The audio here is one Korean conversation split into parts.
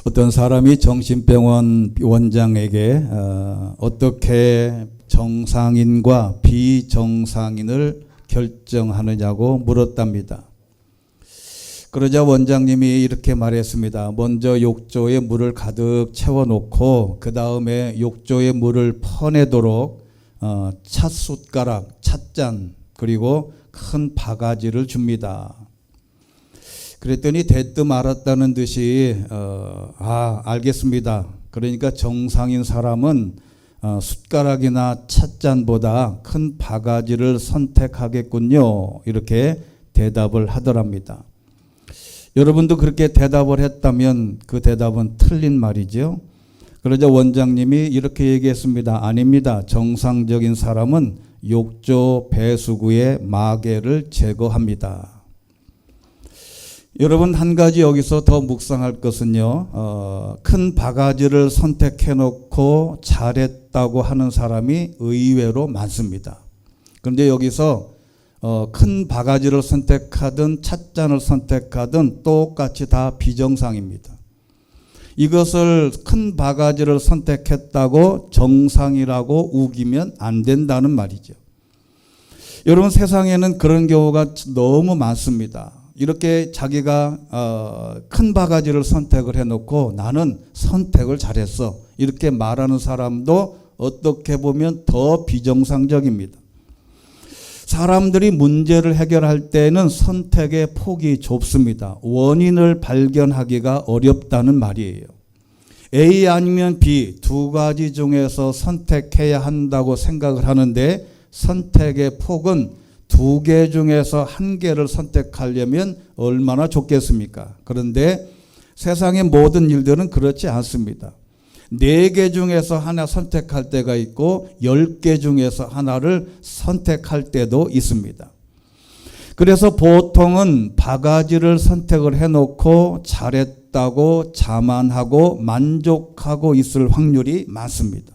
어떤 사람이 정신병원 원장에게 어떻게 정상인과 비정상인을 결정하느냐고 물었답니다. 그러자 원장님이 이렇게 말했습니다. 먼저 욕조에 물을 가득 채워놓고 그 다음에 욕조에 물을 퍼내도록 찻숟가락, 찻잔 그리고 큰 바가지를 줍니다. 그랬더니 대뜸 알았다는 듯이 알겠습니다. 그러니까 정상인 사람은 숟가락이나 찻잔보다 큰 바가지를 선택하겠군요. 이렇게 대답을 하더랍니다. 여러분도 그렇게 대답을 했다면 그 대답은 틀린 말이죠. 그러자 원장님이 이렇게 얘기했습니다. 아닙니다. 정상적인 사람은 욕조 배수구의 마개를 제거합니다. 여러분 한 가지 여기서 더 묵상할 것은요. 큰 바가지를 선택해 놓고 잘했다고 하는 사람이 의외로 많습니다. 그런데 여기서 큰 바가지를 선택하든 찻잔을 선택하든 똑같이 다 비정상입니다. 이것을 큰 바가지를 선택했다고 정상이라고 우기면 안 된다는 말이죠. 여러분 세상에는 그런 경우가 너무 많습니다. 이렇게 자기가 큰 바가지를 선택을 해놓고 나는 선택을 잘했어 이렇게 말하는 사람도 어떻게 보면 더 비정상적입니다. 사람들이 문제를 해결할 때는 선택의 폭이 좁습니다. 원인을 발견하기가 어렵다는 말이에요. A 아니면 B 두 가지 중에서 선택해야 한다고 생각을 하는데 선택의 폭은 두 개 중에서 한 개를 선택하려면 얼마나 좋겠습니까? 그런데 세상의 모든 일들은 그렇지 않습니다. 4개 중에서 하나 선택할 때가 있고 10개 중에서 하나를 선택할 때도 있습니다. 그래서 보통은 바가지를 선택을 해놓고 잘했다고 자만하고 만족하고 있을 확률이 많습니다.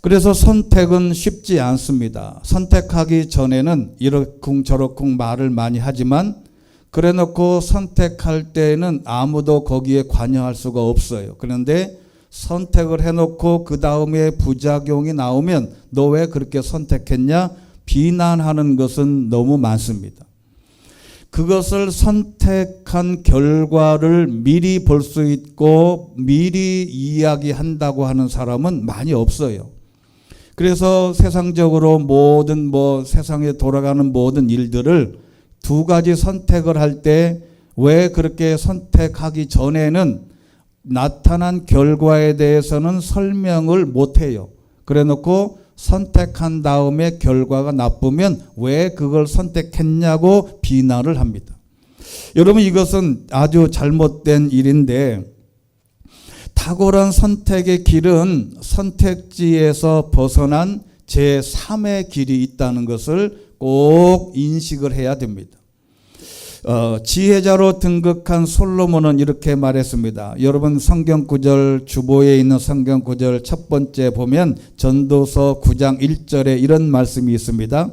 그래서 선택은 쉽지 않습니다. 선택하기 전에는 이러쿵 저러쿵 말을 많이 하지만 그래 놓고 선택할 때에는 아무도 거기에 관여할 수가 없어요. 그런데 선택을 해놓고 그 다음에 부작용이 나오면 너 왜 그렇게 선택했냐? 비난하는 것은 너무 많습니다. 그것을 선택한 결과를 미리 볼 수 있고 미리 이야기한다고 하는 사람은 많이 없어요. 그래서 세상적으로 모든 세상에 돌아가는 모든 일들을 두 가지 선택을 할 때 왜 그렇게 선택하기 전에는 나타난 결과에 대해서는 설명을 못해요. 그래 놓고 선택한 다음에 결과가 나쁘면 왜 그걸 선택했냐고 비난을 합니다. 여러분 이것은 아주 잘못된 일인데 탁월한 선택의 길은 선택지에서 벗어난 제3의 길이 있다는 것을 꼭 인식을 해야 됩니다. 지혜자로 등극한 솔로몬은 이렇게 말했습니다. 여러분 성경 구절 주보에 있는 성경 구절 첫 번째 보면 전도서 9장 1절에 이런 말씀이 있습니다.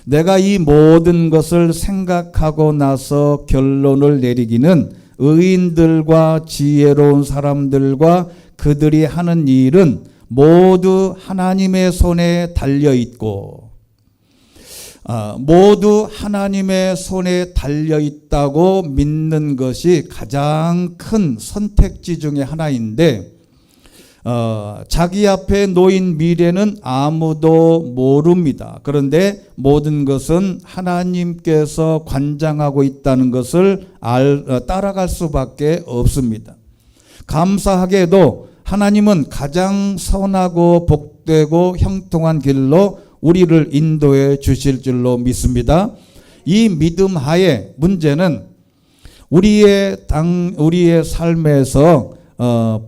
내가 이 모든 것을 생각하고 나서 결론을 내리기는 의인들과 지혜로운 사람들과 그들이 하는 일은 모두 하나님의 손에 달려있고 모두 하나님의 손에 달려있다고 믿는 것이 가장 큰 선택지 중에 하나인데 자기 앞에 놓인 미래는 아무도 모릅니다. 그런데 모든 것은 하나님께서 관장하고 있다는 것을 따라갈 수밖에 없습니다. 감사하게도 하나님은 가장 선하고 복되고 형통한 길로 우리를 인도해 주실 줄로 믿습니다. 이 믿음 하에 문제는 우리의 삶에서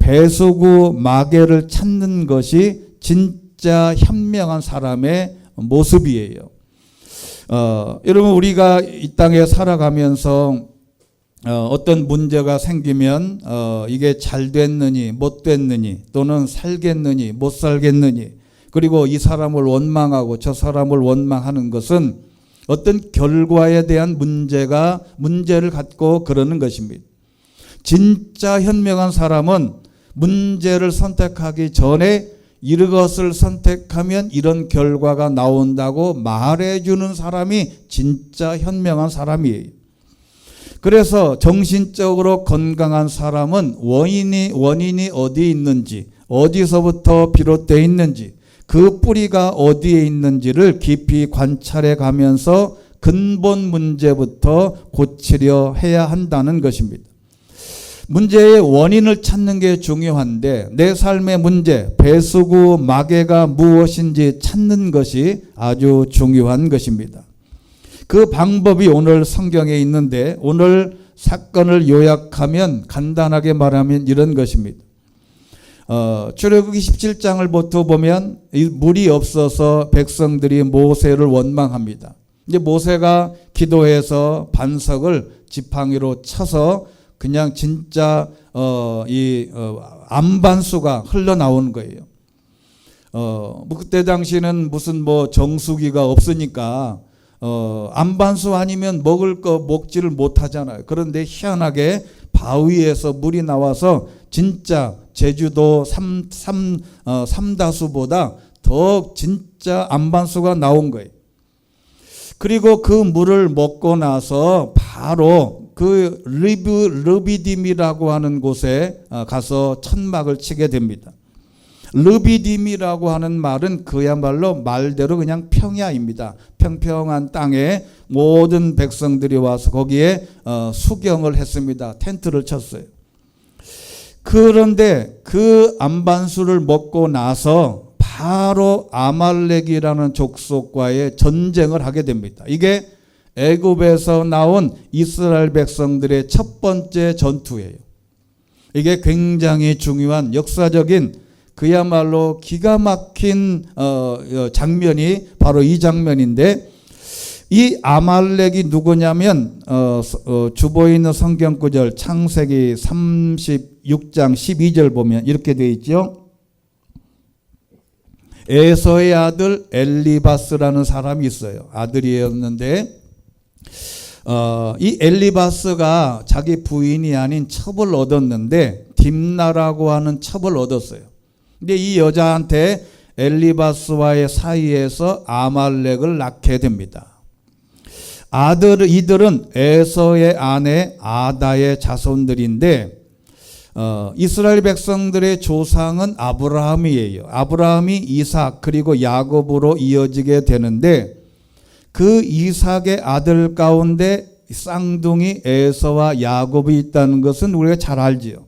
배수구 마개를 찾는 것이 진짜 현명한 사람의 모습이에요. 여러분 우리가 이 땅에 살아가면서 어떤 문제가 생기면 이게 잘 됐느니 못 됐느니 또는 살겠느니 못 살겠느니 그리고 이 사람을 원망하고 저 사람을 원망하는 것은 어떤 결과에 대한 문제를 갖고 그러는 것입니다. 진짜 현명한 사람은 문제를 선택하기 전에 이것을 선택하면 이런 결과가 나온다고 말해주는 사람이 진짜 현명한 사람이에요. 그래서 정신적으로 건강한 사람은 원인이 어디에 있는지, 어디서부터 비롯되어 있는지, 그 뿌리가 어디에 있는지를 깊이 관찰해 가면서 근본 문제부터 고치려 해야 한다는 것입니다. 문제의 원인을 찾는 게 중요한데 내 삶의 문제, 배수구 마개가 무엇인지 찾는 것이 아주 중요한 것입니다. 그 방법이 오늘 성경에 있는데 오늘 사건을 요약하면 간단하게 말하면 이런 것입니다. 출애굽기 17장을 부터 보면 물이 없어서 백성들이 모세를 원망합니다. 이제 모세가 기도해서 반석을 지팡이로 쳐서 그냥 진짜 안반수가 흘러나오는 거예요. 그때 당시는 무슨 정수기가 없으니까 안반수 아니면 먹을 거 먹지를 못하잖아요. 그런데 희한하게 바위에서 물이 나와서 진짜 제주도 삼다수보다 더 진짜 안반수가 나온 거예요. 그리고 그 물을 먹고 나서 바로 그 르비딤이라고 하는 곳에 가서 천막을 치게 됩니다. 르비딤이라고 하는 말은 그야말로 말대로 그냥 평야입니다. 평평한 땅에 모든 백성들이 와서 거기에 수경을 했습니다. 텐트를 쳤어요. 그런데 그 안반수를 먹고 나서 바로 아말렉이라는 족속과의 전쟁을 하게 됩니다. 이게 애굽에서 나온 이스라엘 백성들의 첫 번째 전투예요. 이게 굉장히 중요한 역사적인 그야말로 기가 막힌 장면이 바로 이 장면인데 이 아말렉이 누구냐면 주보에 있는 성경 구절 창세기 36장 12절 보면 이렇게 되어 있죠. 에서의 아들 엘리바스라는 사람이 있어요. 아들이었는데 이 엘리바스가 자기 부인이 아닌 첩을 얻었는데 딥나라고 하는 첩을 얻었어요. 근데 이 여자한테 엘리바스와의 사이에서 아말렉을 낳게 됩니다. 이들은 에서의 아내 아다의 자손들인데 이스라엘 백성들의 조상은 아브라함이에요. 아브라함이 이삭 그리고 야곱으로 이어지게 되는데 그 이삭의 아들 가운데 쌍둥이 에서와 야곱이 있다는 것은 우리가 잘 알지요.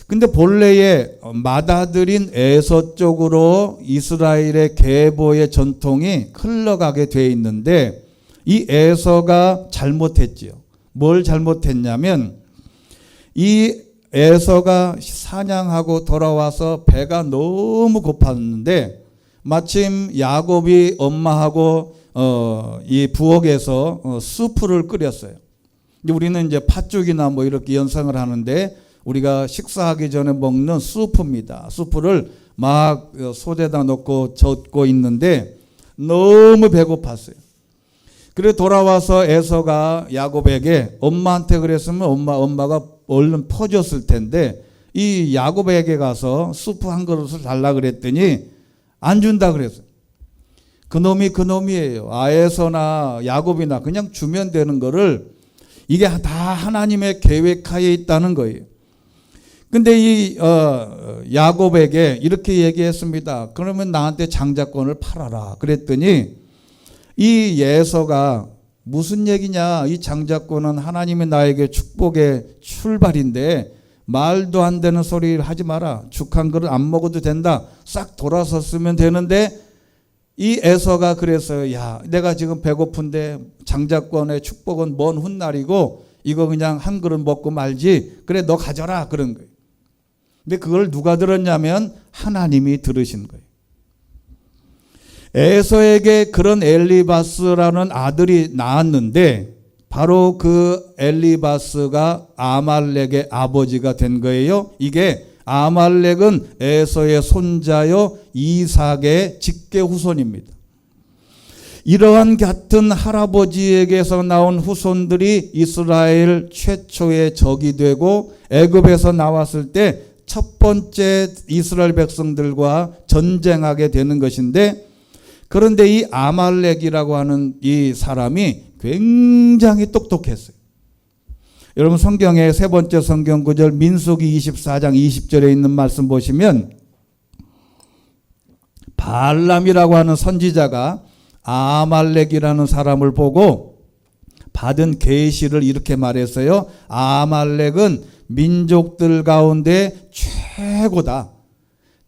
근데 본래의 맏아들인 에서 쪽으로 이스라엘의 계보의 전통이 흘러가게 돼 있는데 이 에서가 잘못했지요. 뭘 잘못했냐면 이 에서가 사냥하고 돌아와서 배가 너무 고팠는데 마침 야곱이 엄마하고 이 부엌에서 수프를 끓였어요. 우리는 이제 팥죽이나 이렇게 연상을 하는데 우리가 식사하기 전에 먹는 수프입니다. 수프를 막 솥에다 넣고 젓고 있는데 너무 배고팠어요. 그래 돌아와서 에서가 야곱에게 엄마한테 그랬으면 엄마가 얼른 퍼줬을 텐데 이 야곱에게 가서 수프 한 그릇을 달라 그랬더니 안 준다 그랬어요. 그놈이 그놈이에요. 에서나 야곱이나 그냥 주면 되는 거를 이게 다 하나님의 계획하에 있다는 거예요. 근데 이 야곱에게 이렇게 얘기했습니다. 그러면 나한테 장자권을 팔아라. 그랬더니 이 에서가 무슨 얘기냐? 이 장자권은 하나님이 나에게 축복의 출발인데 말도 안 되는 소리를 하지 마라. 죽 한 그릇 안 먹어도 된다. 싹 돌아섰으면 되는데 이 에서가 그래서 야 내가 지금 배고픈데 장자권의 축복은 먼 훗날이고 이거 그냥 한 그릇 먹고 말지. 그래 너 가져라 그런 거예요. 근데 그걸 누가 들었냐면 하나님이 들으신 거예요. 에서에게 그런 엘리바스라는 아들이 낳았는데 바로 그 엘리바스가 아말렉의 아버지가 된 거예요. 이게 아말렉은 에서의 손자요 이삭의 직계 후손입니다. 이러한 같은 할아버지에게서 나온 후손들이 이스라엘 최초의 적이 되고 애굽에서 나왔을 때 첫 번째 이스라엘 백성들과 전쟁하게 되는 것인데, 그런데 이 아말렉이라고 하는 이 사람이 굉장히 똑똑했어요. 여러분 성경의 세 번째 성경 구절 민수기 24장 20절에 있는 말씀 보시면 발람이라고 하는 선지자가 아말렉이라는 사람을 보고 받은 계시를 이렇게 말했어요. 아말렉은 민족들 가운데 최고다.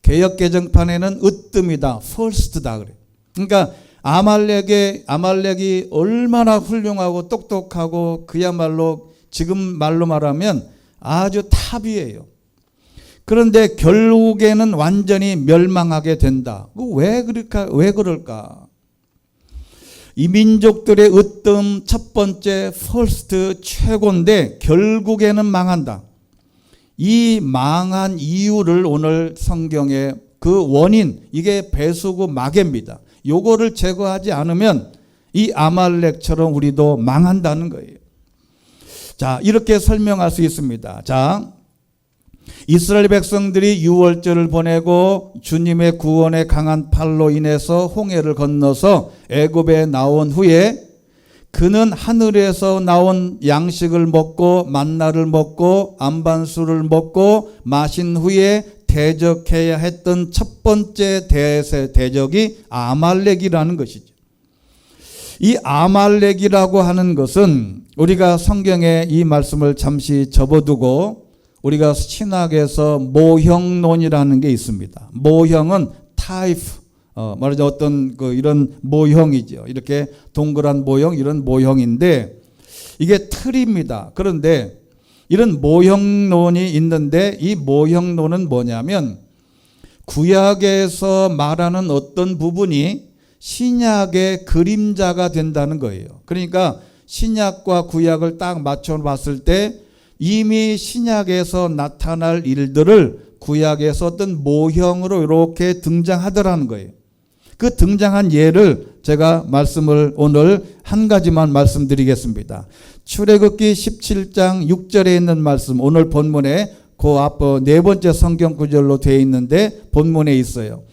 개역 개정판에는 으뜸이다. first다 그래. 그러니까 아말렉이 얼마나 훌륭하고 똑똑하고 그야말로 지금 말로 말하면 아주 탑이에요. 그런데 결국에는 완전히 멸망하게 된다. 왜 그럴까? 이 민족들의 으뜸 첫 번째 퍼스트 최고인데 결국에는 망한다. 이 망한 이유를 오늘 성경에 그 원인, 이게 배수구 마개입니다. 요거를 제거하지 않으면 이 아말렉처럼 우리도 망한다는 거예요. 자, 이렇게 설명할 수 있습니다. 자, 이스라엘 백성들이 유월절을 보내고 주님의 구원의 강한 팔로 인해서 홍해를 건너서 애굽에 나온 후에 그는 하늘에서 나온 양식을 먹고 만나를 먹고 안반수를 먹고 마신 후에 대적해야 했던 첫 번째 대적이 아말렉이라는 것이죠. 이 아말렉이라고 하는 것은 우리가 성경에 이 말씀을 잠시 접어두고 우리가 신학에서 모형론이라는 게 있습니다. 모형은 타입, 말하자면 어떤 이런 모형이죠. 이렇게 동그란 모형, 이런 모형인데 이게 틀입니다. 그런데 이런 모형론이 있는데 이 모형론은 뭐냐면 구약에서 말하는 어떤 부분이 신약의 그림자가 된다는 거예요. 그러니까 신약과 구약을 딱 맞춰 봤을 때 이미 신약에서 나타날 일들을 구약에서 어떤 모형으로 이렇게 등장하더라는 거예요. 그 등장한 예를 제가 말씀을 오늘 한 가지만 말씀드리겠습니다. 출애굽기 17장 6절에 있는 말씀, 오늘 본문에 그 앞 네 번째 성경 구절로 되어 있는데 본문에 있어요.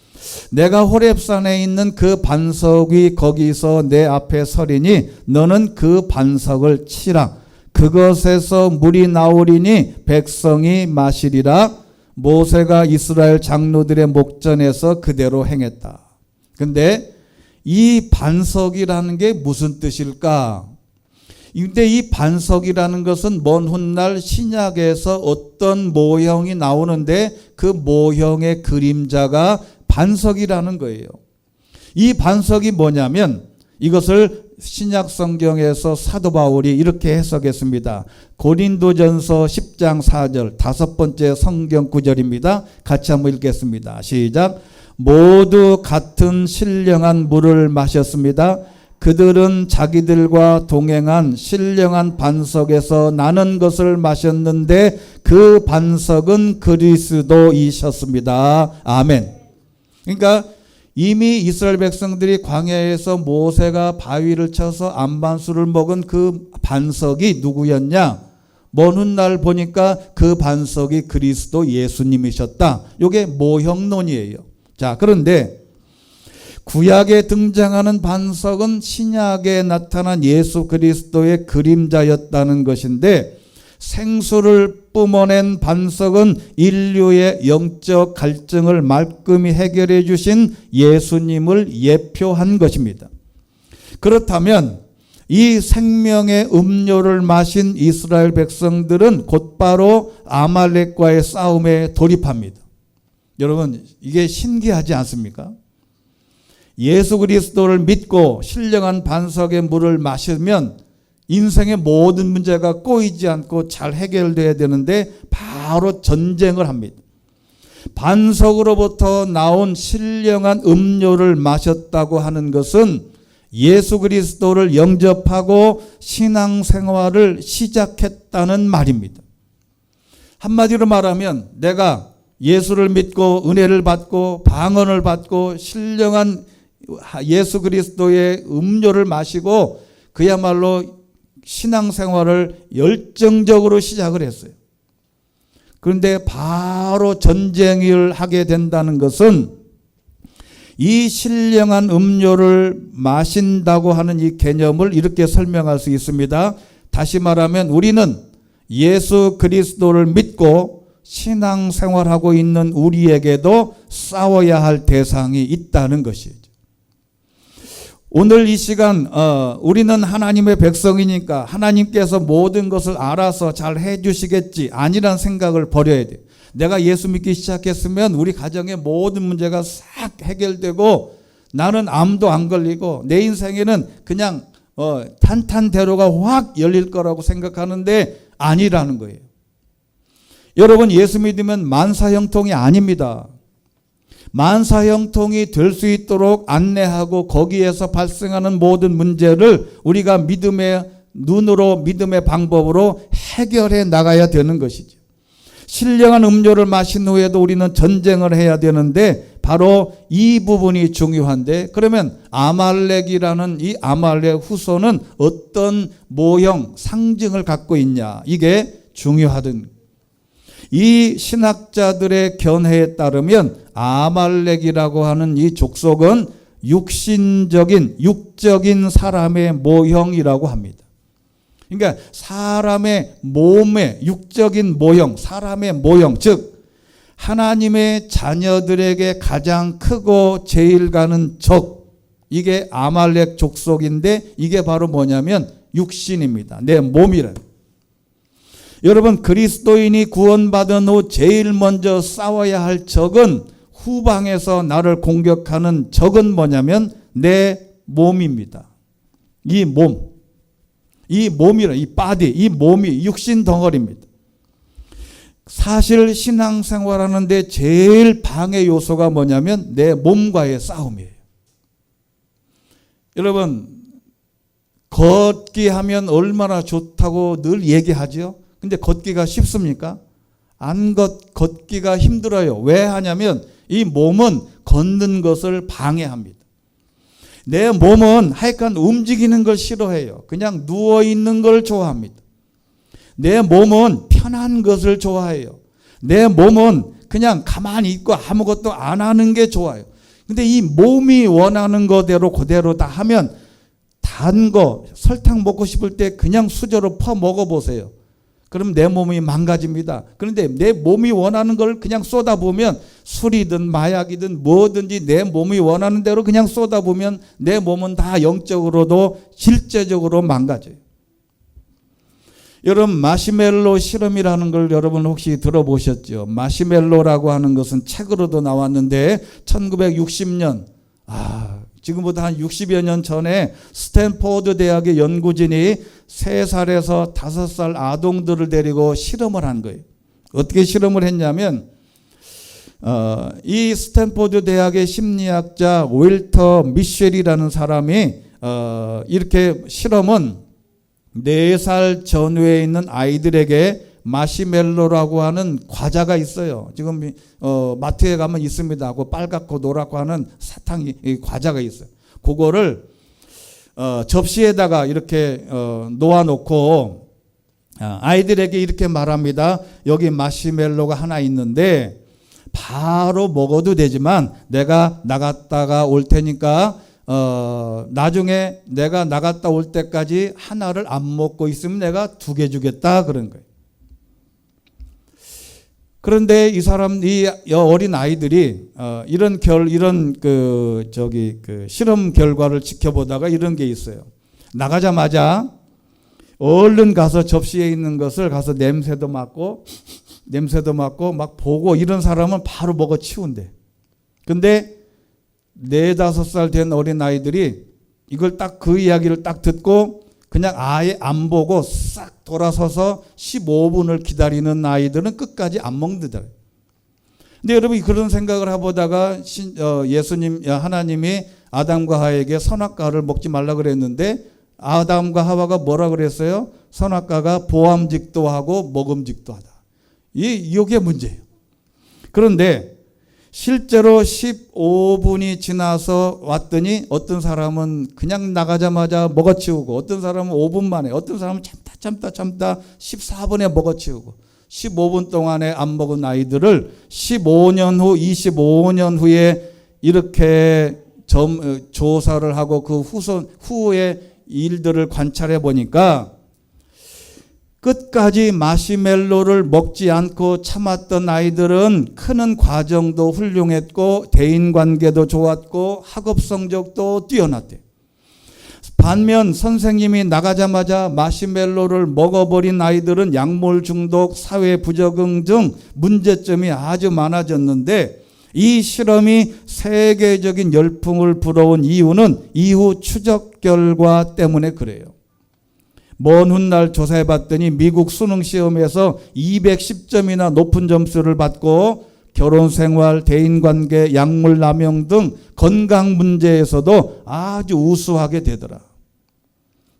내가 호렙산에 있는 그 반석이 거기서 내 앞에 서리니 너는 그 반석을 치라. 그것에서 물이 나오리니 백성이 마시리라. 모세가 이스라엘 장로들의 목전에서 그대로 행했다. 근데 이 반석이라는 게 무슨 뜻일까? 근데 이 반석이라는 것은 먼 훗날 신약에서 어떤 모형이 나오는데 그 모형의 그림자가 반석이라는 거예요. 이 반석이 뭐냐면 이것을 신약 성경에서 사도 바울이 이렇게 해석했습니다. 고린도전서 10장 4절 다섯 번째 성경 구절입니다. 같이 한번 읽겠습니다. 시작. 모두 같은 신령한 물을 마셨습니다. 그들은 자기들과 동행한 신령한 반석에서 나는 것을 마셨는데 그 반석은 그리스도이셨습니다. 아멘. 그러니까 이미 이스라엘 백성들이 광야에서 모세가 바위를 쳐서 안반수를 먹은 그 반석이 누구였냐? 먼 훗날 보니까 그 반석이 그리스도 예수님이셨다. 이게 모형론이에요. 자, 그런데 구약에 등장하는 반석은 신약에 나타난 예수 그리스도의 그림자였다는 것인데 생수를 뿜어낸 반석은 인류의 영적 갈증을 말끔히 해결해 주신 예수님을 예표한 것입니다. 그렇다면 이 생명의 음료를 마신 이스라엘 백성들은 곧바로 아말렉과의 싸움에 돌입합니다. 여러분, 이게 신기하지 않습니까? 예수 그리스도를 믿고 신령한 반석의 물을 마시면 인생의 모든 문제가 꼬이지 않고 잘 해결돼야 되는데 바로 전쟁을 합니다. 반석으로부터 나온 신령한 음료를 마셨다고 하는 것은 예수 그리스도를 영접하고 신앙생활을 시작했다는 말입니다. 한마디로 말하면 내가 예수를 믿고 은혜를 받고 방언을 받고 신령한 예수 그리스도의 음료를 마시고 그야말로 신앙생활을 열정적으로 시작을 했어요. 그런데 바로 전쟁을 하게 된다는 것은 이 신령한 음료를 마신다고 하는 이 개념을 이렇게 설명할 수 있습니다. 다시 말하면 우리는 예수 그리스도를 믿고 신앙생활하고 있는 우리에게도 싸워야 할 대상이 있다는 것이죠. 오늘 이 시간 우리는 하나님의 백성이니까 하나님께서 모든 것을 알아서 잘 해주시겠지 아니란 생각을 버려야 돼요. 내가 예수 믿기 시작했으면 우리 가정의 모든 문제가 싹 해결되고 나는 암도 안 걸리고 내 인생에는 그냥 탄탄대로가 확 열릴 거라고 생각하는데 아니라는 거예요. 여러분 예수 믿으면 만사형통이 아닙니다. 만사형통이 될 수 있도록 안내하고 거기에서 발생하는 모든 문제를 우리가 믿음의 눈으로 믿음의 방법으로 해결해 나가야 되는 것이죠. 신령한 음료를 마신 후에도 우리는 전쟁을 해야 되는데 바로 이 부분이 중요한데 그러면 아말렉이라는 이 아말렉 후손은 어떤 모형, 상징을 갖고 있냐 이게 중요하던 이 신학자들의 견해에 따르면 아말렉이라고 하는 이 족속은 육적인 사람의 모형이라고 합니다. 그러니까 사람의 몸의 육적인 모형, 사람의 모형, 즉 하나님의 자녀들에게 가장 크고 제일 가는 적, 이게 아말렉 족속인데 이게 바로 뭐냐면 육신입니다. 내 몸이란. 여러분 그리스도인이 구원받은 후 제일 먼저 싸워야 할 적은 후방에서 나를 공격하는 적은 뭐냐면 내 몸입니다. 이 몸. 이 몸이라 이 바디, 이 몸이 육신 덩어리입니다. 사실 신앙생활하는데 제일 방해 요소가 뭐냐면 내 몸과의 싸움이에요. 여러분 걷기 하면 얼마나 좋다고 늘 얘기하죠. 근데 걷기가 쉽습니까? 걷기가 힘들어요. 왜 하냐면 이 몸은 걷는 것을 방해합니다. 내 몸은 하여간 움직이는 걸 싫어해요. 그냥 누워있는 걸 좋아합니다. 내 몸은 편한 것을 좋아해요. 내 몸은 그냥 가만히 있고 아무것도 안 하는 게 좋아요. 근데 이 몸이 원하는 거대로 그대로 다 하면 단 거, 설탕 먹고 싶을 때 그냥 수저로 퍼 먹어보세요. 그럼 내 몸이 망가집니다. 그런데 내 몸이 원하는 걸 그냥 쏟아부으면 술이든 마약이든 뭐든지 내 몸이 원하는 대로 그냥 쏟아부으면 내 몸은 다 영적으로도 실제적으로 망가져요. 여러분 마시멜로 실험이라는 걸 여러분 혹시 들어보셨죠? 마시멜로라고 하는 것은 책으로도 나왔는데 1960년 지금보다 한 60여 년 전에 스탠포드 대학의 연구진이 3살에서 5살 아동들을 데리고 실험을 한 거예요. 어떻게 실험을 했냐면 이 스탠포드 대학의 심리학자 윌터 미셸이라는 사람이 이렇게 실험은 4살 전후에 있는 아이들에게 마시멜로라고 하는 과자가 있어요. 지금 마트에 가면 있습니다. 그 빨갛고 노랗고 하는 사탕 과자가 있어요. 그거를 접시에다가 이렇게 놓아놓고 아이들에게 이렇게 말합니다. 여기 마시멜로가 하나 있는데 바로 먹어도 되지만 내가 나갔다가 올 테니까 나중에 내가 나갔다 올 때까지 하나를 안 먹고 있으면 내가 2개 주겠다 그런 거예요. 그런데 이 어린 아이들이 이런 실험 결과를 지켜보다가 이런 게 있어요. 나가자마자 얼른 가서 접시에 있는 것을 가서 냄새도 맡고 막 보고 이런 사람은 바로 먹어 치운대. 근데 4-5살 된 어린 아이들이 이걸 딱 그 이야기를 딱 듣고 그냥 아예 안 보고 싹 돌아서서 15분을 기다리는 아이들은 끝까지 안 먹는다고요. 근데 여러분 그런 생각을 해보다가 하나님이 아담과 하와에게 선악과를 먹지 말라 그랬는데 아담과 하와가 뭐라 그랬어요? 선악과가 보암직도 하고 먹음직도 하다. 이게 문제예요. 그런데 실제로 15분이 지나서 왔더니 어떤 사람은 그냥 나가자마자 먹어치우고, 어떤 사람은 5분 만에, 어떤 사람은 참다 14분에 먹어치우고, 15분 동안에 안 먹은 아이들을 15년 후, 25년 후에 이렇게 조사를 하고 그 후의 일들을 관찰해 보니까 끝까지 마시멜로를 먹지 않고 참았던 아이들은 크는 과정도 훌륭했고 대인관계도 좋았고 학업 성적도 뛰어났대. 반면 선생님이 나가자마자 마시멜로를 먹어버린 아이들은 약물 중독, 사회 부적응 등 문제점이 아주 많아졌는데, 이 실험이 세계적인 열풍을 불어온 이유는 이후 추적 결과 때문에 그래요. 먼 훗날 조사해 봤더니 미국 수능 시험에서 210점이나 높은 점수를 받고 결혼생활, 대인관계, 약물 남용 등 건강 문제에서도 아주 우수하게 되더라.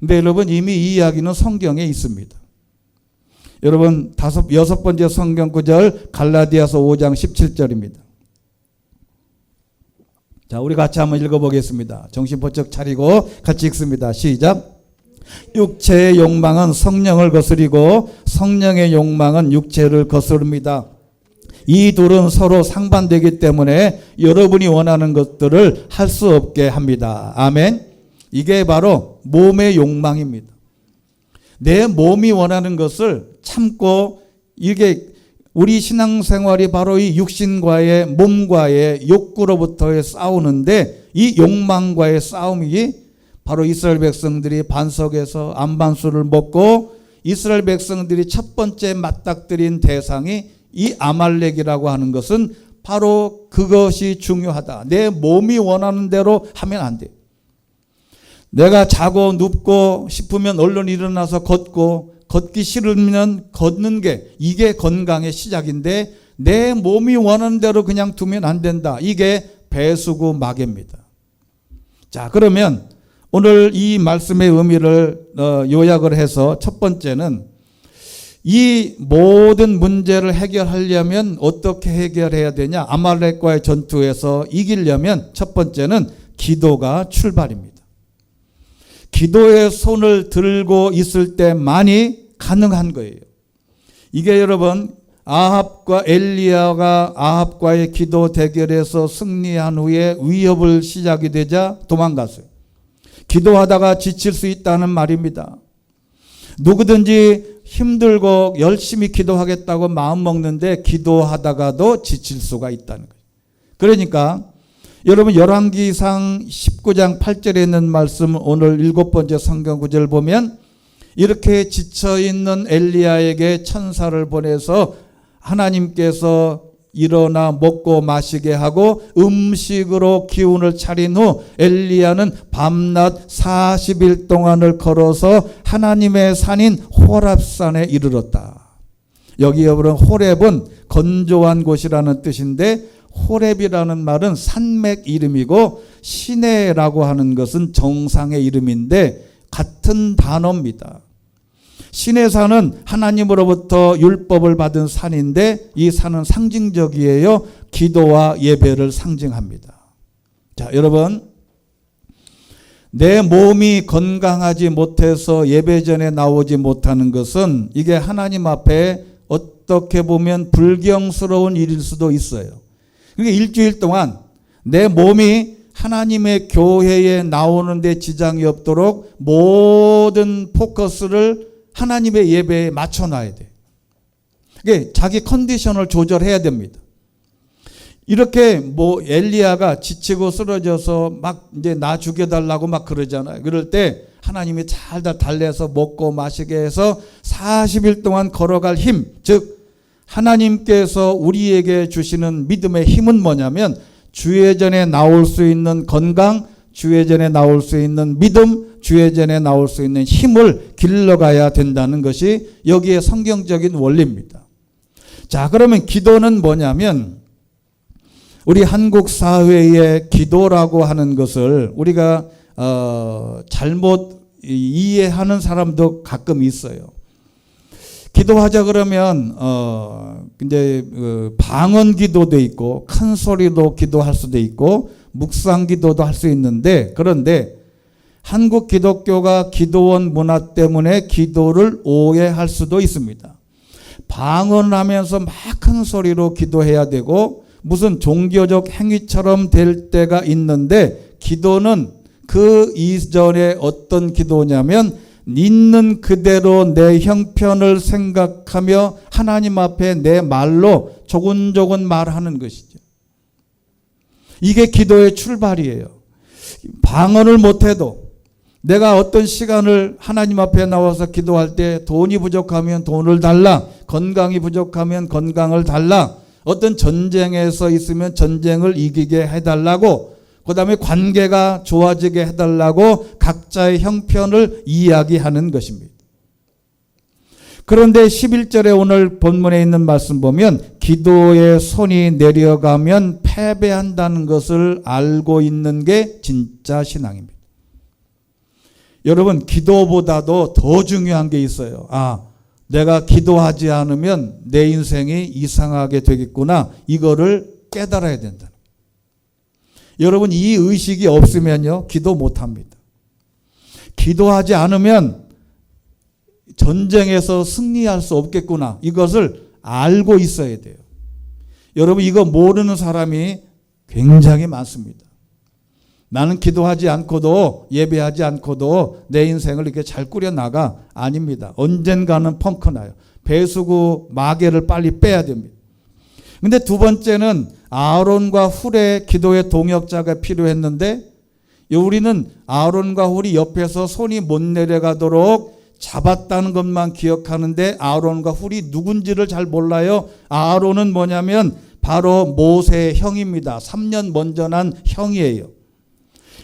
근데 여러분, 이미 이 이야기는 성경에 있습니다. 여러분, 여섯 번째 성경 구절 갈라디아서 5장 17절입니다. 자, 우리 같이 한번 읽어보겠습니다. 정신 번쩍 차리고 같이 읽습니다. 시작. 육체의 욕망은 성령을 거스리고 성령의 욕망은 육체를 거스릅니다. 이 둘은 서로 상반되기 때문에 여러분이 원하는 것들을 할 수 없게 합니다. 아멘. 이게 바로 몸의 욕망입니다. 내 몸이 원하는 것을 참고, 이게 우리 신앙생활이 바로 이 육신과의, 몸과의 욕구로부터의 싸우는데, 이 욕망과의 싸움이 바로 이스라엘 백성들이 반석에서 안반수를 먹고 이스라엘 백성들이 첫 번째 맞닥뜨린 대상이 이 아말렉이라고 하는 것은 바로 그것이 중요하다. 내 몸이 원하는 대로 하면 안 돼. 내가 자고 눕고 싶으면 얼른 일어나서 걷고, 걷기 싫으면 걷는 게, 이게 건강의 시작인데 내 몸이 원하는 대로 그냥 두면 안 된다. 이게 배수구 마개입니다. 자, 그러면 오늘 이 말씀의 의미를 요약을 해서 첫 번째는 이 모든 문제를 해결하려면 어떻게 해결해야 되냐? 아말렉과의 전투에서 이기려면 첫 번째는 기도가 출발입니다. 기도의 손을 들고 있을 때만이 가능한 거예요. 이게 여러분, 아합과 엘리야가 아합과의 기도 대결에서 승리한 후에 위협을 시작이 되자 도망갔어요. 기도하다가 지칠 수 있다는 말입니다. 누구든지 힘들고 열심히 기도하겠다고 마음 먹는데 기도하다가도 지칠 수가 있다는 거예요. 그러니까 여러분, 열왕기상 19장 8절에 있는 말씀, 오늘 7번째 성경 구절 보면 이렇게 지쳐있는 엘리야에게 천사를 보내서 하나님께서 일어나 먹고 마시게 하고 음식으로 기운을 차린 후 엘리야는 밤낮 40일 동안을 걸어서 하나님의 산인 호렙산에 이르렀다. 여기 여러분, 호렙은 건조한 곳이라는 뜻인데, 호렙이라는 말은 산맥 이름이고 시내라고 하는 것은 정상의 이름인데 같은 단어입니다. 시내산은 하나님으로부터 율법을 받은 산인데 이 산은 상징적이에요. 기도와 예배를 상징합니다. 자, 여러분, 내 몸이 건강하지 못해서 예배전에 나오지 못하는 것은 이게 하나님 앞에 어떻게 보면 불경스러운 일일 수도 있어요. 그러니까 일주일 동안 내 몸이 하나님의 교회에 나오는데 지장이 없도록 모든 포커스를 하나님의 예배에 맞춰놔야 돼. 그게 자기 컨디션을 조절해야 됩니다. 이렇게 엘리야가 지치고 쓰러져서 막 이제 나 죽여달라고 막 그러잖아요. 그럴 때 하나님이 잘 다 달래서 먹고 마시게 해서 40일 동안 걸어갈 힘, 즉 하나님께서 우리에게 주시는 믿음의 힘은 뭐냐면 주예전에 나올 수 있는 건강, 주예전에 나올 수 있는 믿음, 주예전에 나올 수 있는 힘을 길러가야 된다는 것이 여기에 성경적인 원리입니다. 자, 그러면 기도는 뭐냐면 우리 한국 사회의 기도라고 하는 것을 우리가 잘못 이해하는 사람도 가끔 있어요. 기도하자 그러면 이제 방언 기도도 있고 큰 소리로 기도할 수도 있고 묵상 기도도 할 수 있는데, 그런데 한국 기독교가 기도원 문화 때문에 기도를 오해할 수도 있습니다. 방언하면서 막 큰 소리로 기도해야 되고 무슨 종교적 행위처럼 될 때가 있는데, 기도는 그 이전에 어떤 기도냐면 있는 그대로 내 형편을 생각하며 하나님 앞에 내 말로 조근조근 말하는 것이죠. 이게 기도의 출발이에요. 방언을 못해도 내가 어떤 시간을 하나님 앞에 나와서 기도할 때 돈이 부족하면 돈을 달라, 건강이 부족하면 건강을 달라, 어떤 전쟁에서 있으면 전쟁을 이기게 해달라고, 그 다음에 관계가 좋아지게 해달라고 각자의 형편을 이야기하는 것입니다. 그런데 11절에 오늘 본문에 있는 말씀 보면 기도에 손이 내려가면 패배한다는 것을 알고 있는 게 진짜 신앙입니다. 여러분, 기도보다도 더 중요한 게 있어요. 내가 기도하지 않으면 내 인생이 이상하게 되겠구나. 이거를 깨달아야 된다. 여러분, 이 의식이 없으면요, 기도 못합니다. 기도하지 않으면 전쟁에서 승리할 수 없겠구나. 이것을 알고 있어야 돼요. 여러분, 이거 모르는 사람이 굉장히 많습니다. 나는 기도하지 않고도, 예배하지 않고도 내 인생을 이렇게 잘 꾸려나가. 아닙니다. 언젠가는 펑크나요. 배수구 마개를 빨리 빼야 됩니다. 근데 두 번째는 아론과 훌의 기도의 동역자가 필요했는데, 우리는 아론과 훌이 옆에서 손이 못 내려가도록 잡았다는 것만 기억하는데 아론과 훌이 누군지를 잘 몰라요. 아론은 뭐냐면 바로 모세의 형입니다. 3년 먼저 난 형이에요.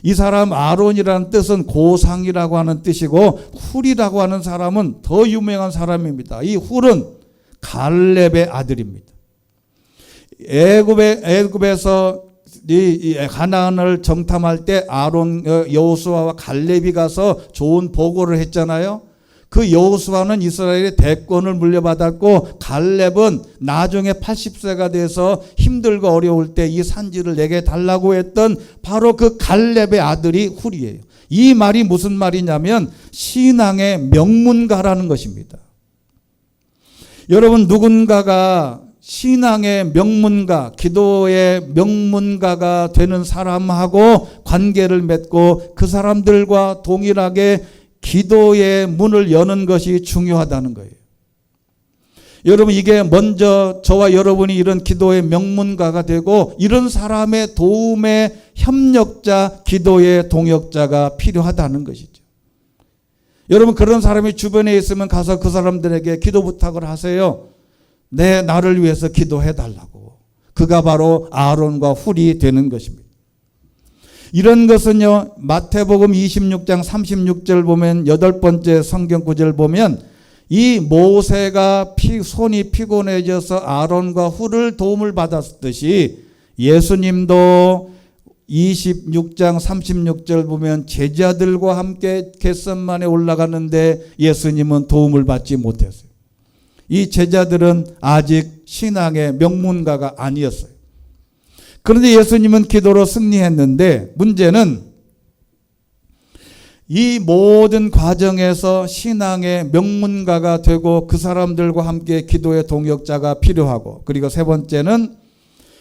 이 사람 아론이라는 뜻은 고상이라고 하는 뜻이고, 훌이라고 하는 사람은 더 유명한 사람입니다. 이 훌은 갈렙의 아들입니다. 애굽에서 이 가나안을 정탐할 때 아론, 여호수아와 갈렙이 가서 좋은 보고를 했잖아요. 그 여호수아는 이스라엘의 대권을 물려받았고, 갈렙은 나중에 80세가 돼서 힘들고 어려울 때 이 산지를 내게 달라고 했던 바로 그 갈렙의 아들이 훌이에요. 이 말이 무슨 말이냐면 신앙의 명문가라는 것입니다. 여러분, 누군가가 신앙의 명문가, 기도의 명문가가 되는 사람하고 관계를 맺고 그 사람들과 동일하게 기도의 문을 여는 것이 중요하다는 거예요. 여러분, 이게 먼저 저와 여러분이 이런 기도의 명문가가 되고 이런 사람의 도움의 협력자, 기도의 동역자가 필요하다는 것이죠. 여러분, 그런 사람이 주변에 있으면 가서 그 사람들에게 기도 부탁을 하세요. 나를 위해서 기도해 달라고. 그가 바로 아론과 훌이 되는 것입니다. 이런 것은요, 마태복음 26장 36절 보면, 8번째 성경 구절 보면 이 모세가 손이 피곤해져서 아론과 훌을 도움을 받았듯이 예수님도 26장 36절 보면 제자들과 함께 겟세마네 올라가는데 예수님은 도움을 받지 못했어요. 이 제자들은 아직 신앙의 명문가가 아니었어요. 그런데 예수님은 기도로 승리했는데, 문제는 이 모든 과정에서 신앙의 명문가가 되고 그 사람들과 함께 기도의 동역자가 필요하고, 그리고 세 번째는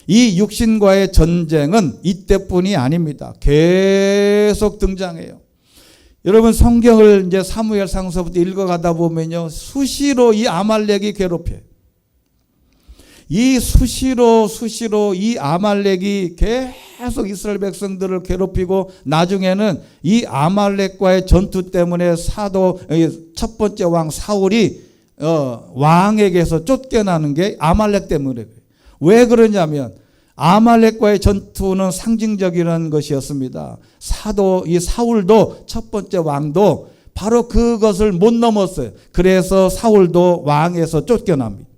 이 육신과의 전쟁은 이때뿐이 아닙니다. 계속 등장해요. 여러분, 성경을 이제 사무엘상서부터 읽어가다 보면요, 수시로 이 아말렉이 괴롭혀요. 이 수시로 이 아말렉이 계속 이스라엘 백성들을 괴롭히고, 나중에는 이 아말렉과의 전투 때문에 첫 번째 왕 사울이 왕에게서 쫓겨나는 게 아말렉 때문에 그래요. 왜 그러냐면 아말렉과의 전투는 상징적이라는 것이었습니다. 이 사울도 첫 번째 왕도 바로 그것을 못 넘었어요. 그래서 사울도 왕에서 쫓겨납니다.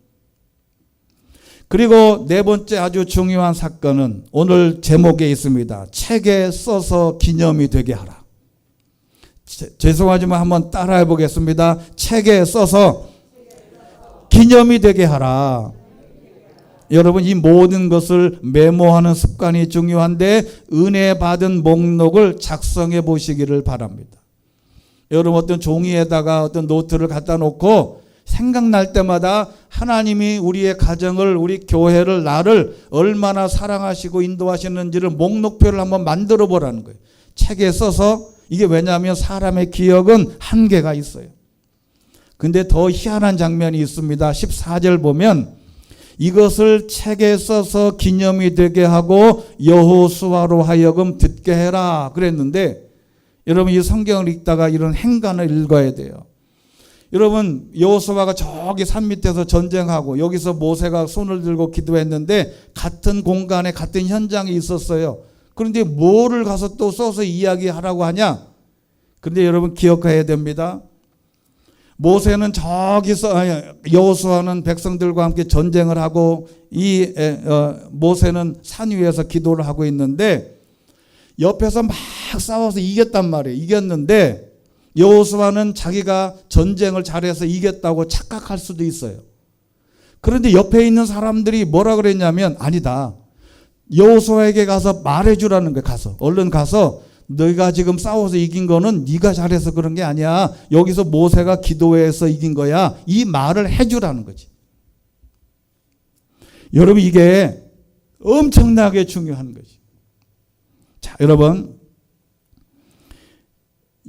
그리고 네 번째 아주 중요한 사건은 오늘 제목에 있습니다. 책에 써서 기념이 되게 하라. 죄송하지만 한번 따라해 보겠습니다. 책에 써서 기념이 되게 하라. 여러분, 이 모든 것을 메모하는 습관이 중요한데 은혜 받은 목록을 작성해 보시기를 바랍니다. 여러분, 어떤 종이에다가 어떤 노트를 갖다 놓고 생각날 때마다 하나님이 우리의 가정을, 우리 교회를, 나를 얼마나 사랑하시고 인도하시는지를 목록표를 한번 만들어 보라는 거예요. 책에 써서. 이게 왜냐하면 사람의 기억은 한계가 있어요. 근데 더 희한한 장면이 있습니다. 14절 보면 이것을 책에 써서 기념이 되게 하고 여호수아로 하여금 듣게 해라 그랬는데, 여러분 이 성경을 읽다가 이런 행간을 읽어야 돼요. 여러분, 여호수아가 저기 산 밑에서 전쟁하고 여기서 모세가 손을 들고 기도했는데 같은 공간에 같은 현장에 있었어요. 그런데 뭐를 가서 또 써서 이야기하라고 하냐? 그런데 여러분 기억해야 됩니다. 모세는 저기서, 여호수아는 백성들과 함께 전쟁을 하고 모세는 산 위에서 기도를 하고 있는데 옆에서 막 싸워서 이겼단 말이에요. 이겼는데 여호수아는 자기가 전쟁을 잘해서 이겼다고 착각할 수도 있어요. 그런데 옆에 있는 사람들이 뭐라 그랬냐면, 아니다, 여호수아에게 가서 말해주라는 거예요. 가서 얼른 가서 너희가 지금 싸워서 이긴 거는 네가 잘해서 그런 게 아니야. 여기서 모세가 기도해서 이긴 거야. 이 말을 해주라는 거지. 여러분, 이게 엄청나게 중요한 거지. 자,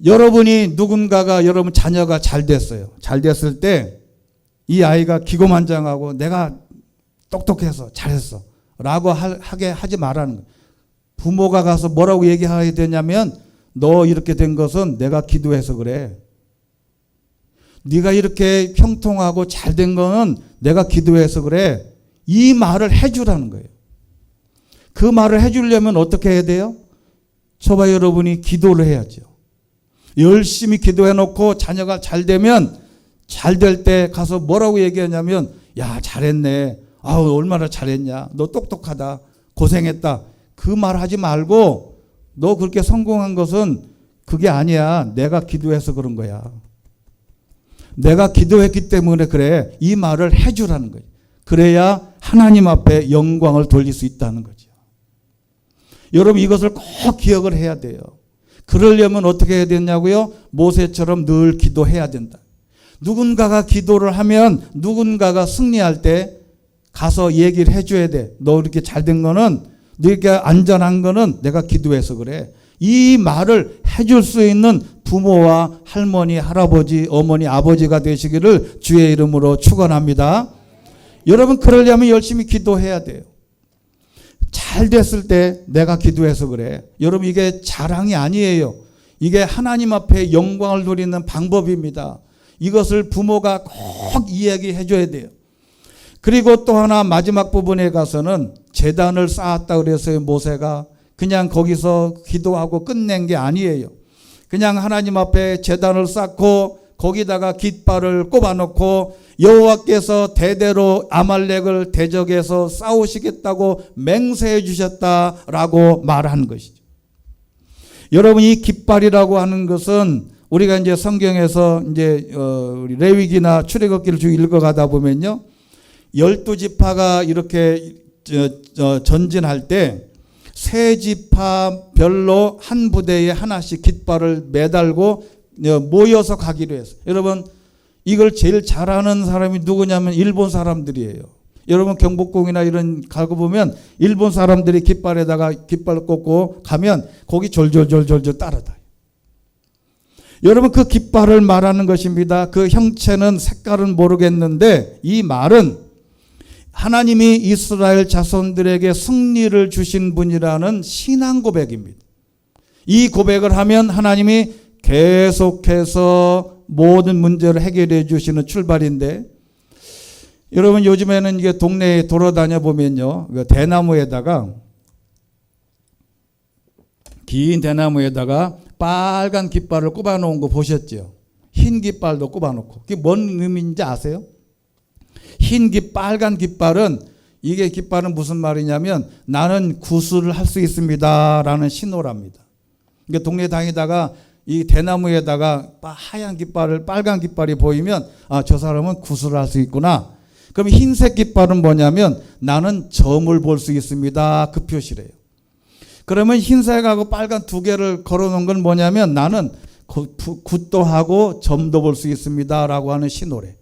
여러분이 누군가가, 여러분 자녀가 잘 됐어요. 잘 됐을 때 이 아이가 기고만장하고 내가 똑똑해서 잘했어 라고 하게 하지 말라는 거예요. 부모가 가서 뭐라고 얘기해야 되냐면, 너 이렇게 된 것은 내가 기도해서 그래. 네가 이렇게 형통하고 잘 된 거는 내가 기도해서 그래. 이 말을 해주라는 거예요. 그 말을 해주려면 어떻게 해야 돼요? 저와 여러분이 기도를 해야죠. 열심히 기도해놓고 자녀가 잘 되면, 잘 될 때 가서 뭐라고 얘기하냐면, 야 잘했네, 아우 얼마나 잘했냐, 너 똑똑하다, 고생했다, 그 말 하지 말고 너 그렇게 성공한 것은 그게 아니야, 내가 기도해서 그런 거야, 내가 기도했기 때문에 그래, 이 말을 해주라는 거예요. 그래야 하나님 앞에 영광을 돌릴 수 있다는 거죠. 여러분 이것을 꼭 기억을 해야 돼요. 그러려면 어떻게 해야 되냐고요? 모세처럼 늘 기도해야 된다. 누군가가 기도를 하면 누군가가 승리할 때 가서 얘기를 해줘야 돼. 너 이렇게 잘된 거는, 너 이렇게 안전한 거는 내가 기도해서 그래. 이 말을 해줄 수 있는 부모와 할머니, 할아버지, 어머니, 아버지가 되시기를 주의 이름으로 축원합니다. 여러분 그러려면 열심히 기도해야 돼요. 잘 됐을 때 내가 기도해서 그래. 여러분 이게 자랑이 아니에요. 이게 하나님 앞에 영광을 돌리는 방법입니다. 이것을 부모가 꼭 이야기해 줘야 돼요. 그리고 또 하나 마지막 부분에 가서는 제단을 쌓았다 그래서 모세가 그냥 거기서 기도하고 끝낸 게 아니에요. 그냥 하나님 앞에 제단을 쌓고 거기다가 깃발을 꼽아놓고 여호와께서 대대로 아말렉을 대적해서 싸우시겠다고 맹세해 주셨다라고 말한 것이죠. 여러분 이 깃발이라고 하는 것은 우리가 이제 성경에서 이제 레위기나 출애굽기를 쭉 읽어가다 보면요, 12지파가 이렇게 전진할 때 세 지파별로 한 부대에 하나씩 깃발을 매달고 모여서 가기로 했어요. 여러분 이걸 제일 잘하는 사람이 누구냐면 일본 사람들이에요. 여러분 경복궁이나 이런 가고 보면 일본 사람들이 깃발에다가 깃발 꽂고 가면 거기 졸졸졸졸 따라다요. 여러분 그 깃발을 말하는 것입니다. 그 형체는 색깔은 모르겠는데 이 말은 하나님이 이스라엘 자손들에게 승리를 주신 분이라는 신앙 고백입니다. 이 고백을 하면 하나님이 계속해서 모든 문제를 해결해 주시는 출발인데, 여러분 요즘에는 이게 동네에 돌아다녀 보면요, 대나무에다가, 긴 대나무에다가 빨간 깃발을 꼽아 놓은 거 보셨죠? 흰 깃발도 꼽아 놓고. 그게 뭔 의미인지 아세요? 흰 빨간 깃발은, 이게 깃발은 무슨 말이냐면 나는 구술을 할 수 있습니다 라는 신호랍니다. 그러니까 동네 다니다가 이 대나무에다가 하얀 깃발을 빨간 깃발이 보이면 저 사람은 구슬할 수 있구나. 그럼 흰색 깃발은 뭐냐면 나는 점을 볼 수 있습니다. 그 표시래요. 그러면 흰색하고 빨간 두 개를 걸어놓은 건 뭐냐면 나는 굿도 하고 점도 볼 수 있습니다. 라고 하는 신호래.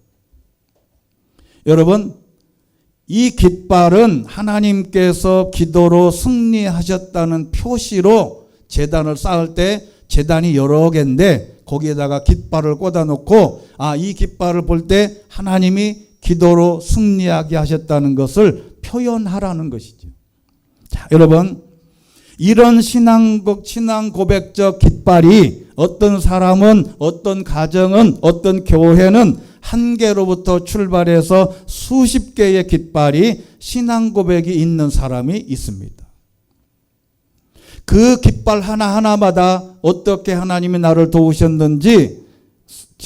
여러분, 이 깃발은 하나님께서 기도로 승리하셨다는 표시로 제단을 쌓을 때 제단이 여러 개인데 거기에다가 깃발을 꽂아놓고 이 깃발을 볼 때 하나님이 기도로 승리하게 하셨다는 것을 표현하라는 것이죠. 자, 여러분, 이런 신앙 고백적 깃발이 어떤 사람은, 어떤 가정은, 어떤 교회는 한 개로부터 출발해서 수십 개의 깃발이 신앙 고백이 있는 사람이 있습니다. 그 깃발 하나하나마다 어떻게 하나님이 나를 도우셨는지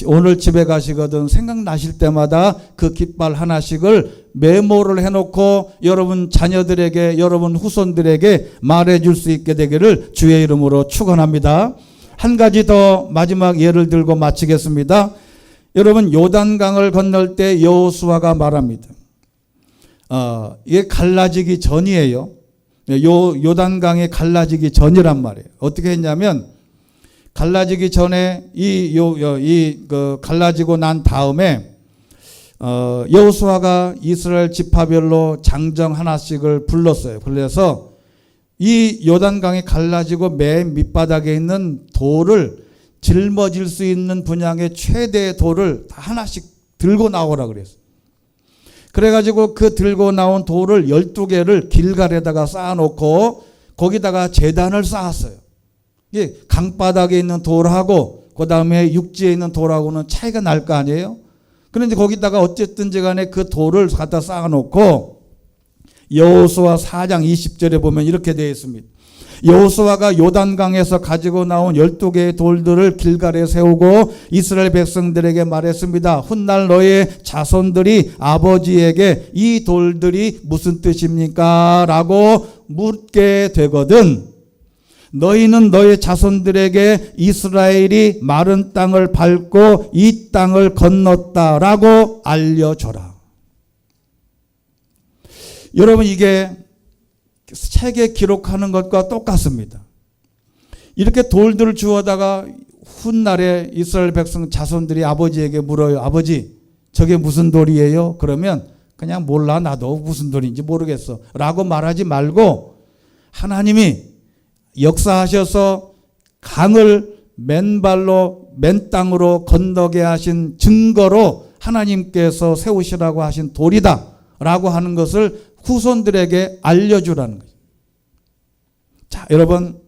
오늘 집에 가시거든 생각나실 때마다 그 깃발 하나씩을 메모를 해놓고 여러분 자녀들에게, 여러분 후손들에게 말해줄 수 있게 되기를 주의 이름으로 축원합니다. 한 가지 더 마지막 예를 들고 마치겠습니다. 여러분, 요단강을 건널 때 여호수아가 말합니다. 이게 갈라지기 전이에요. 요단강이 갈라지기 전이란 말이에요. 어떻게 했냐면 갈라지기 전에 갈라지고 난 다음에 여호수아가 이스라엘 지파별로 장정 하나씩을 불렀어요. 그래서 이 요단강이 갈라지고 맨 밑바닥에 있는 돌을 짊어질 수 있는 분량의 최대의 돌을 다 하나씩 들고 나오라 그랬어요. 그래가지고 그 들고 나온 돌을 12개를 길갈에다가 쌓아놓고 거기다가 제단을 쌓았어요. 이게 강바닥에 있는 돌하고 그 다음에 육지에 있는 돌하고는 차이가 날 거 아니에요. 그런데 거기다가 어쨌든지 간에 그 돌을 갖다 쌓아놓고 여호수아 4장 20절에 보면 이렇게 되어 있습니다. 여호수아가 요단강에서 가지고 나온 12개의 돌들을 길갈에 세우고 이스라엘 백성들에게 말했습니다. 훗날 너의 자손들이 아버지에게 이 돌들이 무슨 뜻입니까? 라고 묻게 되거든 너희는 너의 자손들에게 이스라엘이 마른 땅을 밟고 이 땅을 건넜다라고 알려줘라. 여러분, 이게 책에 기록하는 것과 똑같습니다. 이렇게 돌들을 주워다가 훗날에 이스라엘 백성 자손들이 아버지에게 물어요. 아버지, 저게 무슨 돌이에요? 그러면 그냥 몰라, 나도 무슨 돌인지 모르겠어 라고 말하지 말고 하나님이 역사하셔서 강을 맨발로 맨 땅으로 건너게 하신 증거로 하나님께서 세우시라고 하신 돌이다 라고 하는 것을 후손들에게 알려주라는 거죠. 자, 여러분,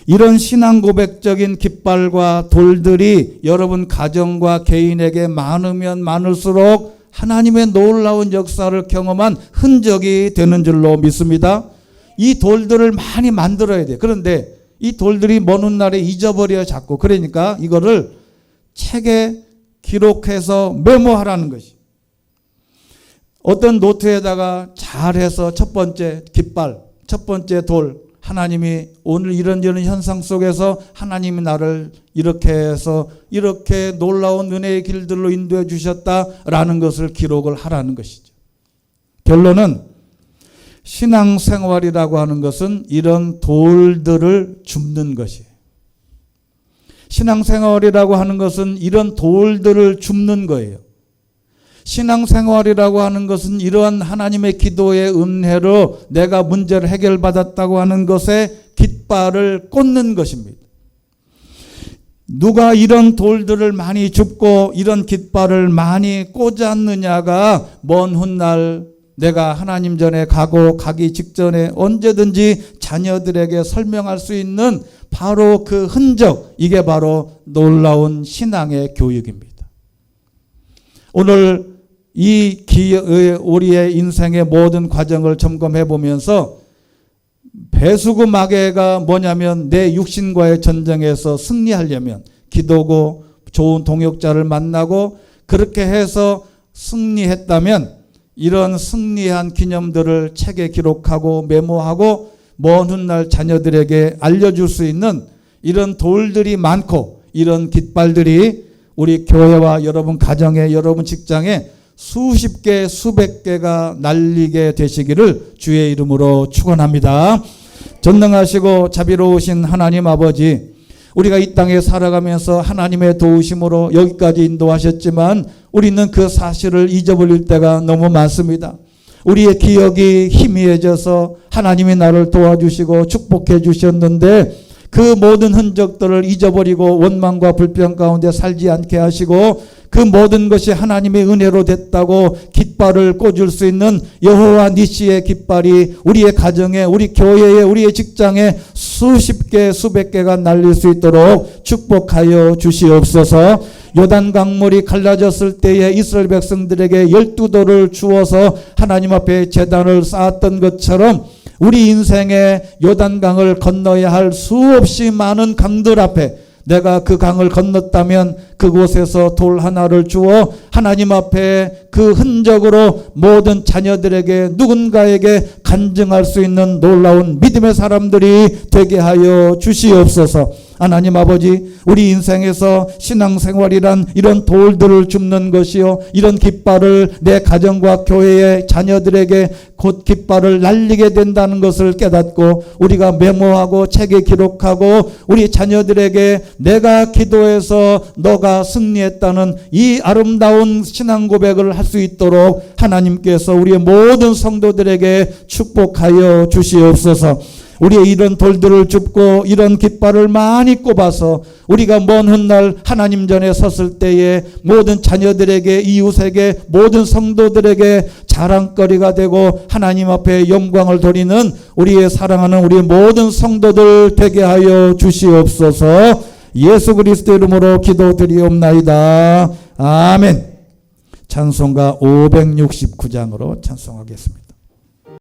이런 신앙 고백적인 깃발과 돌들이 여러분 가정과 개인에게 많으면 많을수록 하나님의 놀라운 역사를 경험한 흔적이 되는 줄로 믿습니다. 이 돌들을 많이 만들어야 돼. 그런데 이 돌들이 먼 훗날에 잊어버려요, 자꾸. 그러니까 이거를 책에 기록해서 메모하라는 것이. 어떤 노트에다가 잘해서 첫 번째 깃발, 첫 번째 돌, 하나님이 오늘 이런 현상 속에서 하나님이 나를 이렇게 해서 이렇게 놀라운 은혜의 길들로 인도해 주셨다라는 것을 기록을 하라는 것이죠. 결론은 신앙생활이라고 하는 것은 이런 돌들을 줍는 것이에요. 신앙생활이라고 하는 것은 이런 돌들을 줍는 거예요. 신앙생활이라고 하는 것은 이러한 하나님의 기도의 은혜로 내가 문제를 해결받았다고 하는 것에 깃발을 꽂는 것입니다. 누가 이런 돌들을 많이 줍고 이런 깃발을 많이 꽂았느냐가 먼 훗날 내가 하나님 전에 가기 직전에 언제든지 자녀들에게 설명할 수 있는 바로 그 흔적, 이게 바로 놀라운 신앙의 교육입니다. 오늘 우리의 인생의 모든 과정을 점검해 보면서 배수구 마개가 뭐냐면 내 육신과의 전쟁에서 승리하려면 기도고 좋은 동역자를 만나고 그렇게 해서 승리했다면 이런 승리한 기념들을 책에 기록하고 메모하고 먼 훗날 자녀들에게 알려줄 수 있는 이런 돌들이 많고 이런 깃발들이 우리 교회와 여러분 가정에 여러분 직장에 수십 개 수백 개가 날리게 되시기를 주의 이름으로 축원합니다. 전능하시고 자비로우신 하나님 아버지, 우리가 이 땅에 살아가면서 하나님의 도우심으로 여기까지 인도하셨지만 우리는 그 사실을 잊어버릴 때가 너무 많습니다. 우리의 기억이 희미해져서 하나님이 나를 도와주시고 축복해 주셨는데 그 모든 흔적들을 잊어버리고 원망과 불평 가운데 살지 않게 하시고 그 모든 것이 하나님의 은혜로 됐다고 깃발을 꽂을 수 있는 여호와 니시의 깃발이 우리의 가정에, 우리 교회에, 우리의 직장에 수십 개 수백 개가 날릴 수 있도록 축복하여 주시옵소서. 요단 강물이 갈라졌을 때에 이스라엘 백성들에게 12돌을 주어서 하나님 앞에 제단을 쌓았던 것처럼 우리 인생의 요단강을 건너야 할 수없이 많은 강들 앞에 내가 그 강을 건넜다면 그곳에서 돌 하나를 주어 하나님 앞에 그 흔적으로 모든 자녀들에게 누군가에게 간증할 수 있는 놀라운 믿음의 사람들이 되게 하여 주시옵소서. 하나님 아버지, 우리 인생에서 신앙생활이란 이런 돌들을 줍는 것이요, 이런 깃발을 내 가정과 교회의 자녀들에게 곧 깃발을 날리게 된다는 것을 깨닫고 우리가 메모하고 책에 기록하고 우리 자녀들에게 내가 기도해서 너가 승리했다는 이 아름다운 신앙 고백을 할 수 있도록 하나님께서 우리의 모든 성도들에게 축복하여 주시옵소서. 우리의 이런 돌들을 줍고 이런 깃발을 많이 꼽아서 우리가 먼 훗날 하나님 전에 섰을 때에 모든 자녀들에게, 이웃에게, 모든 성도들에게 자랑거리가 되고 하나님 앞에 영광을 돌리는 우리의 사랑하는 우리 모든 성도들 되게 하여 주시옵소서. 예수 그리스도 이름으로 기도드리옵나이다. 아멘. 찬송가 569장으로 찬송하겠습니다.